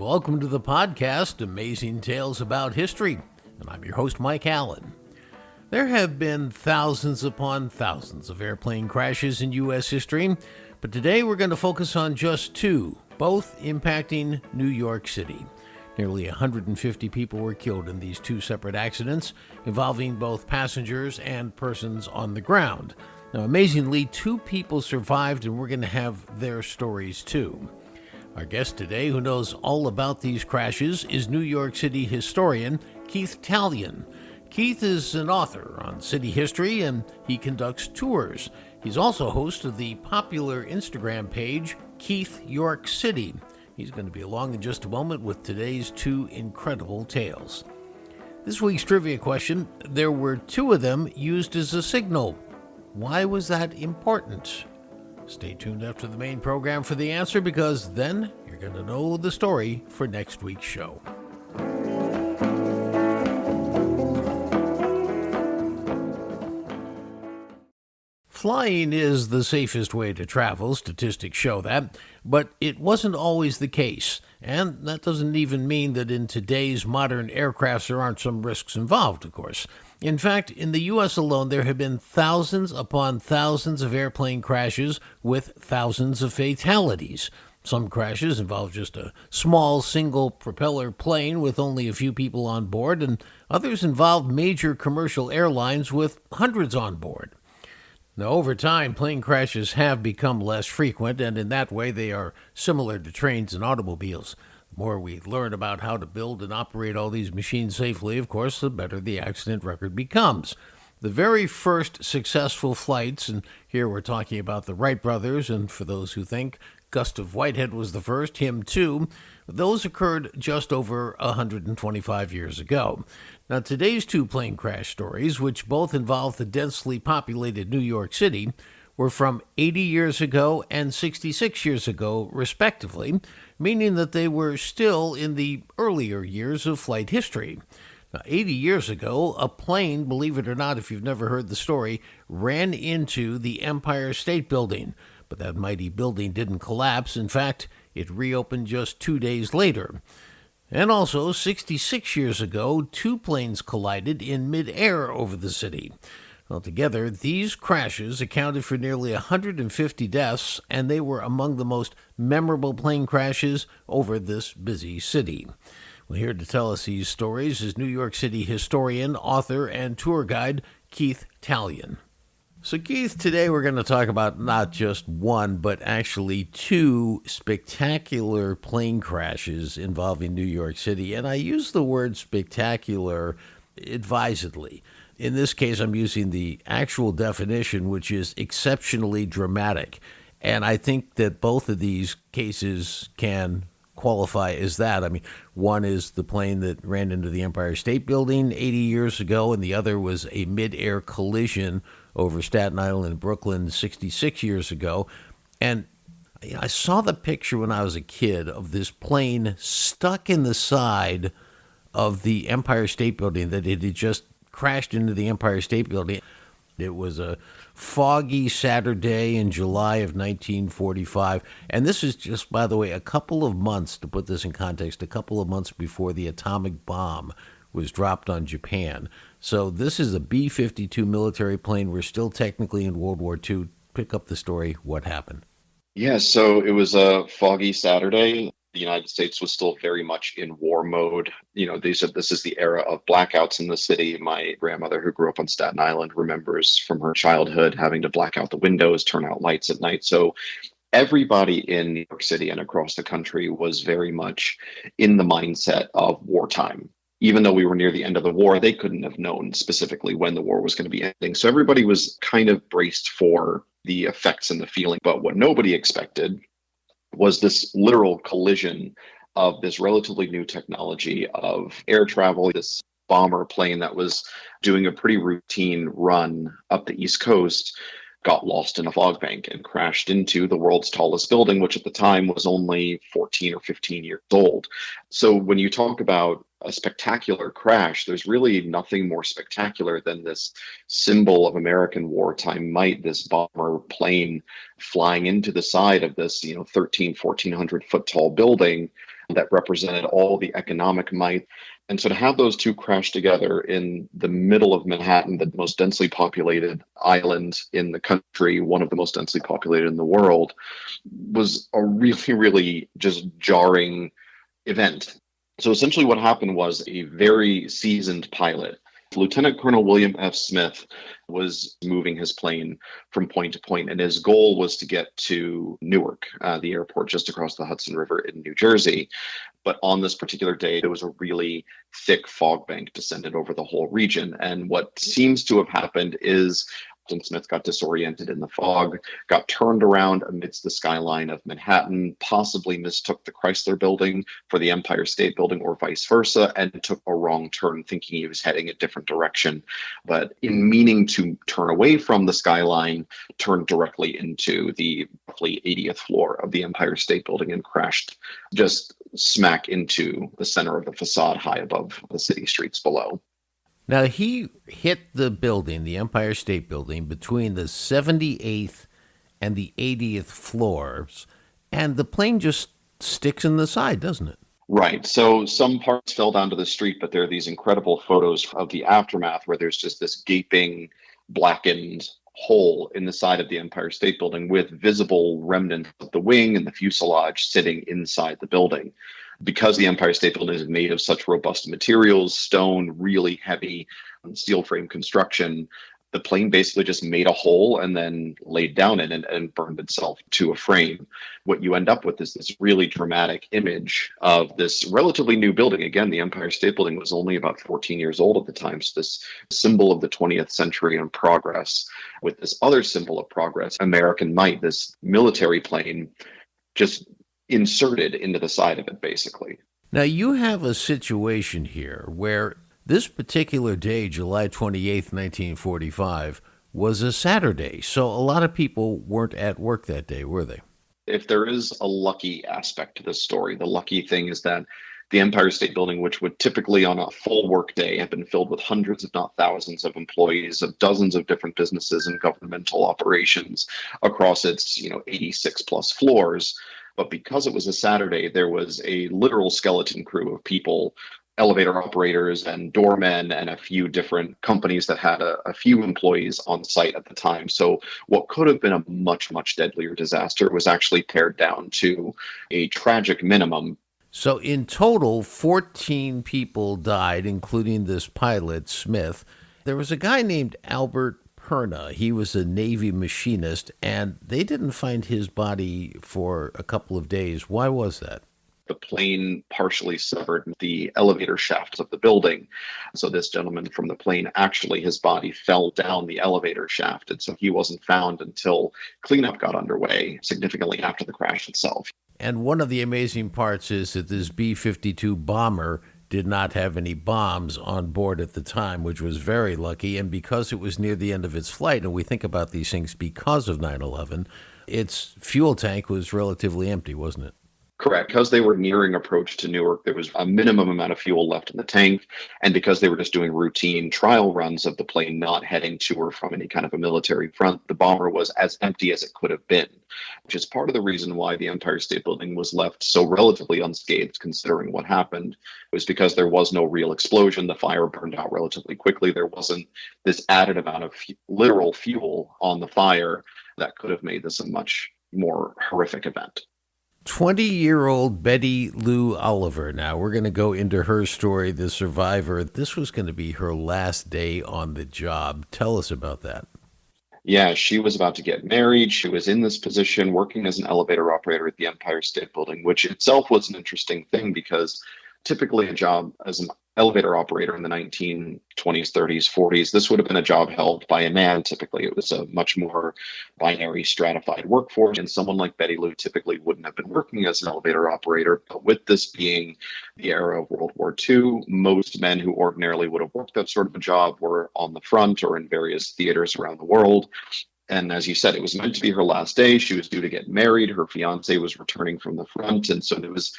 welcome to the podcast, Amazing Tales About History, and I'm your host, Mike Allen. There have been thousands upon thousands of airplane crashes in U.S. history, but today we're going to focus on just two, both impacting New York City. Nearly 150 people were killed in these two separate accidents, involving both passengers and persons on the ground. Now, amazingly, two people survived, and we're going to have their stories too. Our guest today, who knows all about these crashes, is New York City historian Keith Taillon. Keith is an author on city history, and he conducts tours. He's also host of the popular Instagram page, Keith York City. He's going to be along in just a moment with today's two incredible tales. This week's trivia question: there were two of them used as a signal. Why was that important? Stay tuned after the main program for the answer, because then you're going to know the story for next week's show. Flying is the safest way to travel, statistics show that, but it wasn't always the case. And that doesn't even mean that in today's modern aircrafts there aren't some risks involved, of course. In fact, in the U.S. alone, there have been thousands upon thousands of airplane crashes with thousands of fatalities. Some crashes involve just a small single-propeller plane with only a few people on board, and others involve major commercial airlines with hundreds on board. Now, over time, plane crashes have become less frequent, and in that way they are similar to trains and automobiles. The more we learn about how to build and operate all these machines safely, of course, the better the accident record becomes. The very first successful flights, and here we're talking about the Wright brothers, and for those who think Gustav Whitehead was the first, him too, those occurred just over 125 years ago. Now, today's two plane crash stories, which both involve the densely populated New York City, were from 80 years ago and 66 years ago, respectively, meaning that they were still in the earlier years of flight history. Now, 80 years ago, a plane, believe it or not, if you've never heard the story, ran into the Empire State Building. But that mighty building didn't collapse. In fact, it reopened just 2 days later. And also, 66 years ago, two planes collided in midair over the city. Altogether, these crashes accounted for nearly 150 deaths, and they were among the most memorable plane crashes over this busy city. Well, here to tell us these stories is New York City historian, author, and tour guide Keith Taillon. So, Keith, today we're going to talk about not just one, but actually two spectacular plane crashes involving New York City. And I use the word spectacular advisedly. In this case, I'm using the actual definition, which is exceptionally dramatic. And I think that both of these cases can qualify as that. I mean, one is the plane that ran into the Empire State Building 80 years ago, and the other was a mid-air collision over Staten Island and Brooklyn 66 years ago. And I saw the picture when I was a kid of this plane stuck in the side of the Empire State Building, that it had just crashed into the Empire State Building. It was a foggy Saturday in July of 1945. And this is just, by the way, a couple of months, to put this in context, a couple of months before the atomic bomb was dropped on Japan. So this is a B-52 military plane. We're still technically in World War II. Pick up the story. What happened? Yeah, so it was a foggy Saturday. The United States was still very much in war mode. This is the era of blackouts in the city. My grandmother, who grew up on Staten Island, remembers from her childhood having to black out the windows, turn out lights at night. So everybody in New York City and across the country was very much in the mindset of wartime. Even though we were near the end of the war, they couldn't have known specifically when the war was going to be ending. So everybody was kind of braced for the effects and the feeling. But what nobody expected was this literal collision of this relatively new technology of air travel. This bomber plane that was doing a pretty routine run up the East Coast got lost in a fog bank and crashed into the world's tallest building, which at the time was only 14 or 15 years old. So when you talk about a spectacular crash, there's really nothing more spectacular than this symbol of American wartime might, this bomber plane flying into the side of this, 1400 foot tall building that represented all the economic might. And so to have those two crash together in the middle of Manhattan, the most densely populated island in the country, one of the most densely populated in the world, was a really, really just jarring event. So essentially, what happened was a very seasoned pilot, Lieutenant Colonel William F. Smith, was moving his plane from point to point, and his goal was to get to Newark, the airport just across the Hudson River in New Jersey. But on this particular day, there was a really thick fog bank descended over the whole region. And what seems to have happened is Captain Smith got disoriented in the fog, got turned around amidst the skyline of Manhattan, possibly mistook the Chrysler Building for the Empire State Building or vice versa, and took a wrong turn thinking he was heading a different direction. But in meaning to turn away from the skyline, turned directly into the roughly 80th floor of the Empire State Building and crashed just smack into the center of the facade high above the city streets below. Now, he hit the building, the Empire State Building, between the 78th and the 80th floors, and the plane just sticks in the side, doesn't it? Right. So some parts fell down to the street, but there are these incredible photos of the aftermath where there's just this gaping, blackened hole in the side of the Empire State Building with visible remnants of the wing and the fuselage sitting inside the building. Because the Empire State Building is made of such robust materials, stone, really heavy steel frame construction, the plane basically just made a hole and then laid down in it and burned itself to a frame. What you end up with is this really dramatic image of this relatively new building. Again, the Empire State Building was only about 14 years old at the time. So this symbol of the 20th century and progress, with this other symbol of progress, American might, this military plane, just inserted into the side of it, basically. Now, you have a situation here where this particular day, July 28th, 1945, was a Saturday. So a lot of people weren't at work that day, were they? If there is a lucky aspect to this story, the lucky thing is that the Empire State Building, which would typically on a full work day have been filled with hundreds, if not thousands, of employees of dozens of different businesses and governmental operations across its 86 plus floors. But because it was a Saturday, there was a literal skeleton crew of people, elevator operators and doormen, and a few different companies that had a few employees on site at the time. So what could have been a much, much deadlier disaster was actually pared down to a tragic minimum. So in total, 14 people died, including this pilot, Smith. There was a guy named Albert Perna. He was a Navy machinist, and they didn't find his body for a couple of days. Why was that? The plane partially severed the elevator shafts of the building. So this gentleman from the plane, actually his body fell down the elevator shaft. And so he wasn't found until cleanup got underway, significantly after the crash itself. And one of the amazing parts is that this B-52 bomber did not have any bombs on board at the time, which was very lucky. And because it was near the end of its flight, and we think about these things because of 9/11, its fuel tank was relatively empty, wasn't it? Correct. Because they were nearing approach to Newark, there was a minimum amount of fuel left in the tank. And because they were just doing routine trial runs of the plane not heading to or from any kind of a military front, the bomber was as empty as it could have been, which is part of the reason why the Empire State Building was left so relatively unscathed considering what happened. It was because there was no real explosion. The fire burned out relatively quickly. There wasn't this added amount of literal fuel on the fire that could have made this a much more horrific event. 20-year-old Betty Lou Oliver. Now, we're going to go into her story, the survivor. This was going to be her last day on the job. Tell us about that. Yeah, she was about to get married. She was in this position working as an elevator operator at the Empire State Building, which itself was an interesting thing because typically a job as an elevator operator in the 1920s, 30s, 40s, this would have been a job held by a man. Typically, it was a much more binary stratified workforce, and someone like Betty Lou typically wouldn't have been working as an elevator operator. But with this being the era of World War II, most men who ordinarily would have worked that sort of a job were on the front or in various theaters around the world. And as you said, it was meant to be her last day. She was due to get married. Her fiance was returning from the front. And so it was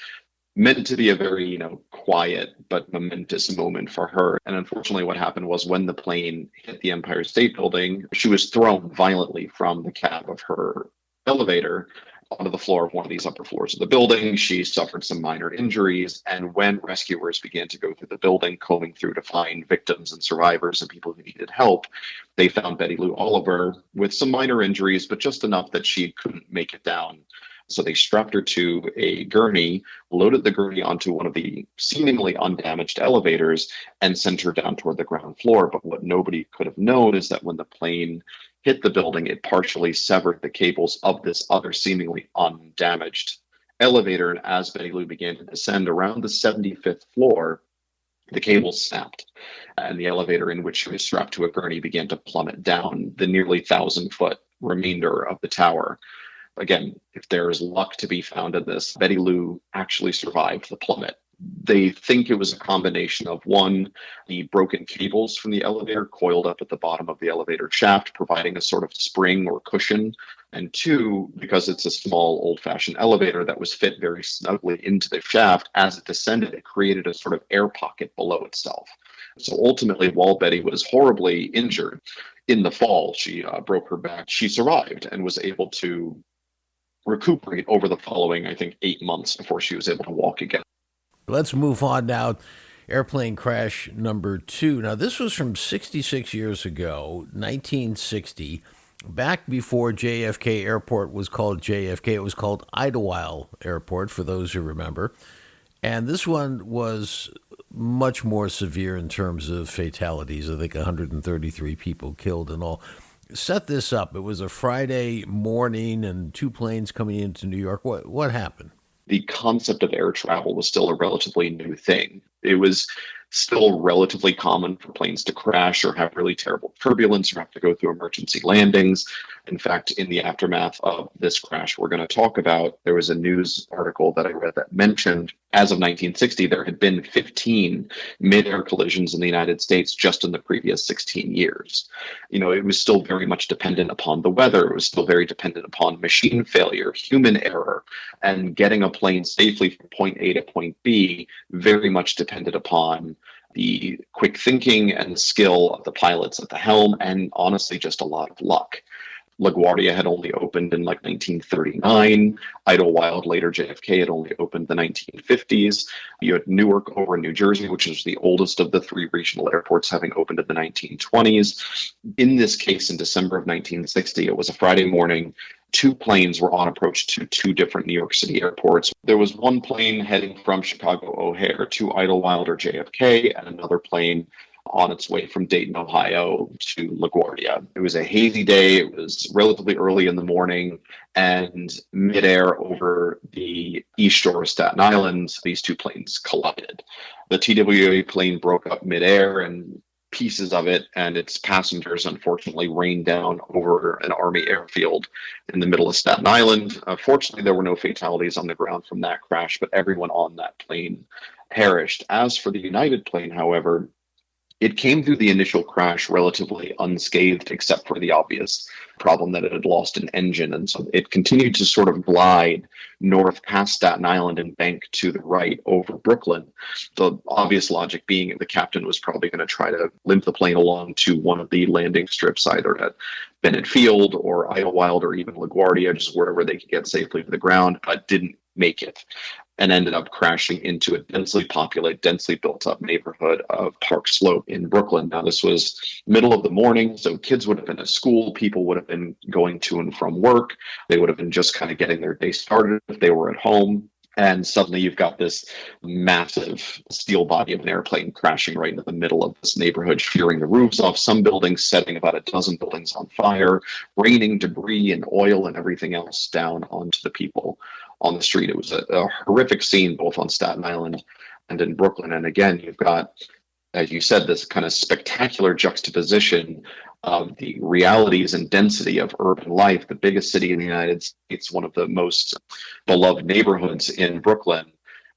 meant to be a very, quiet but momentous moment for her. And unfortunately, what happened was when the plane hit the Empire State Building, she was thrown violently from the cab of her elevator onto the floor of one of these upper floors of the building. She suffered some minor injuries. And when rescuers began to go through the building, combing through to find victims and survivors and people who needed help, they found Betty Lou Oliver with some minor injuries, but just enough that she couldn't make it down. So they strapped her to a gurney, loaded the gurney onto one of the seemingly undamaged elevators, and sent her down toward the ground floor. But what nobody could have known is that when the plane hit the building, it partially severed the cables of this other seemingly undamaged elevator. And as Betty Lou began to descend around the 75th floor, the cables snapped, and the elevator in which she was strapped to a gurney began to plummet down the nearly 1,000-foot remainder of the tower. Again, if there is luck to be found in this, Betty Lou actually survived the plummet. They think it was a combination of, one, the broken cables from the elevator coiled up at the bottom of the elevator shaft, providing a sort of spring or cushion, and two, because it's a small old-fashioned elevator that was fit very snugly into the shaft, as it descended, it created a sort of air pocket below itself. So ultimately, while Betty was horribly injured in the fall, she broke her back, she survived and was able to recuperate over the following, I think, 8 months before she was able to walk again. Let's move on now. Airplane crash number 2. Now, this was from 66 years ago, 1960, back before JFK Airport was called JFK. It was called Idlewild Airport, for those who remember. And this one was much more severe in terms of fatalities. I think 133 people killed and all. Set this up. It was a Friday morning and 2 planes coming into New York. What happened? The concept of air travel was still a relatively new thing. It was still relatively common for planes to crash or have really terrible turbulence or have to go through emergency landings. In fact, in the aftermath of this crash we're going to talk about, there was a news article that I read that mentioned as of 1960, there had been 15 mid-air collisions in the United States just in the previous 16 years. You know, it was still very much dependent upon the weather. It was still very dependent upon machine failure, human error, and getting a plane safely from point A to point B very much depended upon the quick thinking and skill of the pilots at the helm, and honestly, just a lot of luck. LaGuardia had only opened in like 1939. Idlewild, later JFK, had only opened the 1950s. You had Newark over in New Jersey, which is the oldest of the 3 regional airports, having opened in the 1920s. In this case, in December of 1960, it was a Friday morning. 2 planes were on approach to 2 different New York City airports. There was one plane heading from Chicago O'Hare to Idlewild or JFK, and another plane on its way from Dayton, Ohio to LaGuardia. It was a hazy day. It was relatively early in the morning, and midair over the east shore of Staten Island, these 2 planes collided. The TWA plane broke up midair, and pieces of it and its passengers unfortunately rained down over an Army airfield in the middle of Staten Island. Fortunately, there were no fatalities on the ground from that crash, but everyone on that plane perished. As for the United plane, however, it came through the initial crash relatively unscathed, except for the obvious problem that it had lost an engine. And so it continued to sort of glide north past Staten Island and bank to the right over Brooklyn. The obvious logic being the captain was probably going to try to limp the plane along to one of the landing strips, either at Bennett Field or Idlewild or even LaGuardia, just wherever they could get safely to the ground, but didn't make it, and ended up crashing into a densely populated, densely built up neighborhood of Park Slope in Brooklyn. Now, this was middle of the morning, so kids would have been at school, people would have been going to and from work, they would have been just kind of getting their day started if they were at home. And suddenly you've got this massive steel body of an airplane crashing right into the middle of this neighborhood, shearing the roofs off some buildings, setting about a dozen buildings on fire, raining debris and oil and everything else down onto the people on the street. It was a horrific scene both on Staten Island and in Brooklyn. And again, you've got, as you said, this kind of spectacular juxtaposition of the realities and density of urban life, the biggest city in the United States, one of the most beloved neighborhoods in Brooklyn,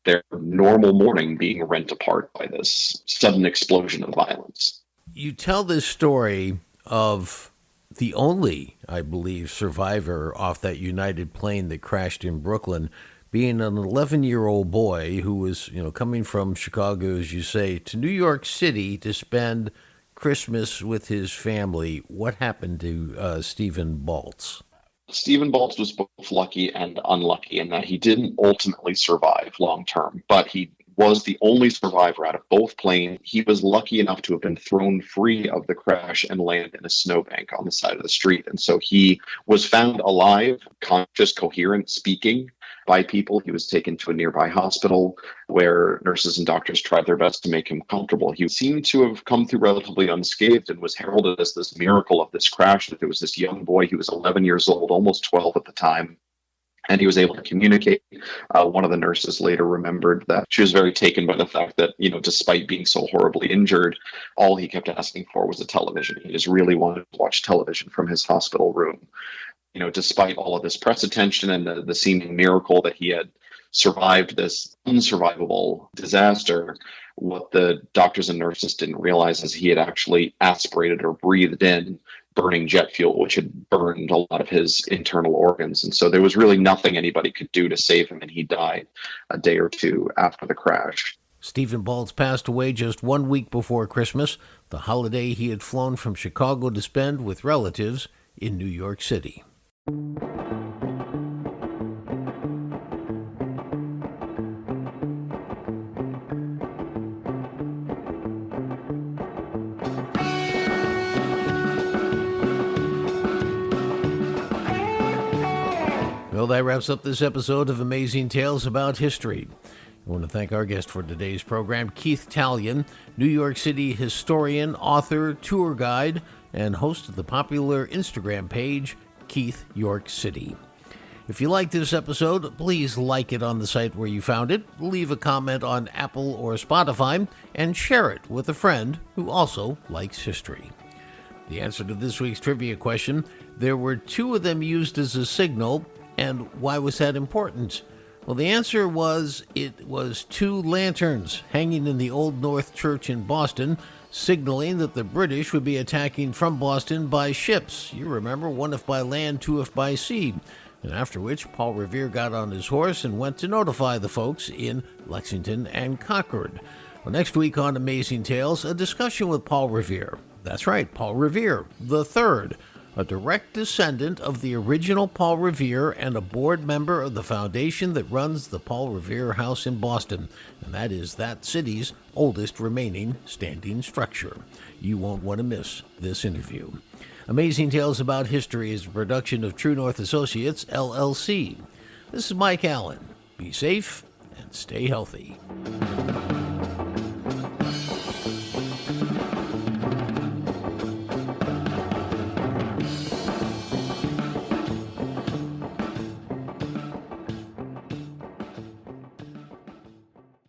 their normal morning being rent apart by this sudden explosion of violence. You tell this story of the only, I believe, survivor off that United plane that crashed in Brooklyn being an 11-year-old boy who was, coming from Chicago, as you say, to New York City to spend Christmas with his family. What happened to Stephen Baltz? Stephen Baltz was both lucky and unlucky in that he didn't ultimately survive long term, but he was the only survivor out of both planes. He was lucky enough to have been thrown free of the crash and land in a snowbank on the side of the street. And so he was found alive, conscious, coherent, speaking by people. He was taken to a nearby hospital where nurses and doctors tried their best to make him comfortable. He seemed to have come through relatively unscathed and was heralded as this miracle of this crash, that there was this young boy, he was 11 years old, almost 12 at the time, and he was able to communicate. One of the nurses later remembered that she was very taken by the fact that, despite being so horribly injured, all he kept asking for was a television. He just really wanted to watch television from his hospital room. Despite all of this press attention and the seeming miracle that he had survived this unsurvivable disaster, what the doctors and nurses didn't realize is he had actually aspirated or breathed in burning jet fuel, which had burned a lot of his internal organs. And so there was really nothing anybody could do to save him, and he died a day or two after the crash. Stephen Baltz passed away just 1 week before Christmas, the holiday he had flown from Chicago to spend with relatives in New York City. Well, that wraps up this episode of Amazing Tales About History. I want to thank our guest for today's program, Keith Talion, New York City historian, author, tour guide, and host of the popular Instagram page, Keith York City. If you like this episode, please like it on the site where you found it, leave a comment on Apple or Spotify, and share it with a friend who also likes history. The answer to this week's trivia question: there were two of them used as a signal, and why was that important? Well, the answer was it was two lanterns hanging in the Old North Church in Boston, signaling that the British would be attacking from Boston by ships. You remember, one if by land, two if by sea. And after which, Paul Revere got on his horse and went to notify the folks in Lexington and Concord. Well, next week on Amazing Tales, a discussion with Paul Revere. That's right, Paul Revere, the third, a direct descendant of the original Paul Revere and a board member of the foundation that runs the Paul Revere House in Boston, and that is that city's oldest remaining standing structure. You won't want to miss this interview. Amazing Tales About History is a production of True North Associates, LLC. This is Mike Allen. Be safe and stay healthy.